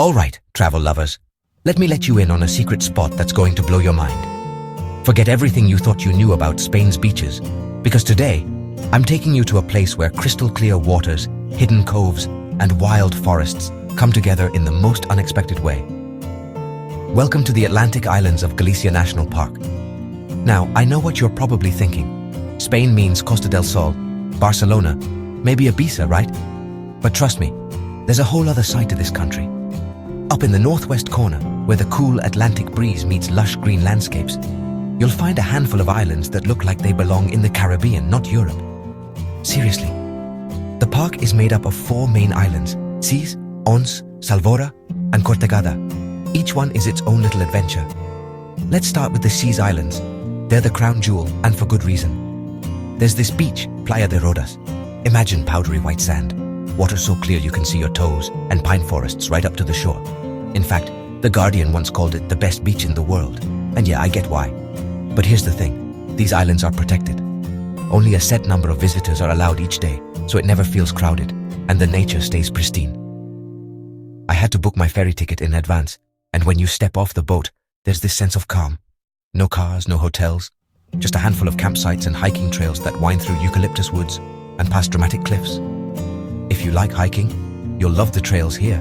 Alright, travel lovers, let me let you in on a secret spot that's going to blow your mind. Forget everything you thought you knew about Spain's beaches, because today, I'm taking you to a place where crystal clear waters, hidden coves, and wild forests come together in the most unexpected way. Welcome to the Atlantic Islands of Galicia National Park. Now, I know what you're probably thinking. Spain means Costa del Sol, Barcelona, maybe Ibiza, right? But trust me, there's a whole other side to this country. Up in the northwest corner, where the cool Atlantic breeze meets lush green landscapes, you'll find a handful of islands that look like they belong in the Caribbean, not Europe. Seriously. The park is made up of 4 main islands: Cis, Ons, Salvora, and Cortegada. Each one is its own little adventure. Let's start with the Cis Islands. They're the crown jewel, and for good reason. There's this beach, Playa de Rodas. Imagine powdery white sand, water so clear you can see your toes, and pine forests right up to the shore. In fact, The Guardian once called it the best beach in the world. And yeah, I get why. But here's the thing, these islands are protected. Only a set number of visitors are allowed each day, so it never feels crowded, and the nature stays pristine. I had to book my ferry ticket in advance, and when you step off the boat, there's this sense of calm. No cars, no hotels, just a handful of campsites and hiking trails that wind through eucalyptus woods and past dramatic cliffs. If you like hiking, you'll love the trails here.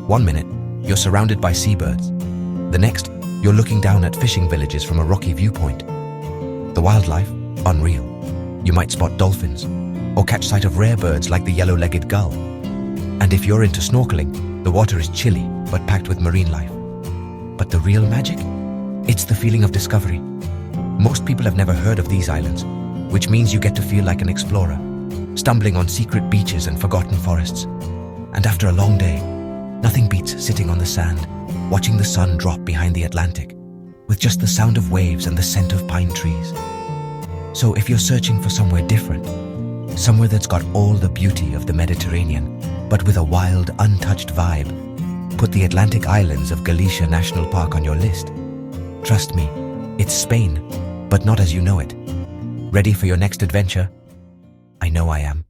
One minute, you're surrounded by seabirds. The next, you're looking down at fishing villages from a rocky viewpoint. The wildlife, unreal. You might spot dolphins, or catch sight of rare birds like the yellow-legged gull. And if you're into snorkeling, the water is chilly but packed with marine life. But the real magic? It's the feeling of discovery. Most people have never heard of these islands, which means you get to feel like an explorer, stumbling on secret beaches and forgotten forests. And after a long day, nothing beats sitting on the sand, watching the sun drop behind the Atlantic, with just the sound of waves and the scent of pine trees. So if you're searching for somewhere different, somewhere that's got all the beauty of the Mediterranean, but with a wild, untouched vibe, put the Atlantic Islands of Galicia National Park on your list. Trust me, it's Spain, but not as you know it. Ready for your next adventure? I know I am.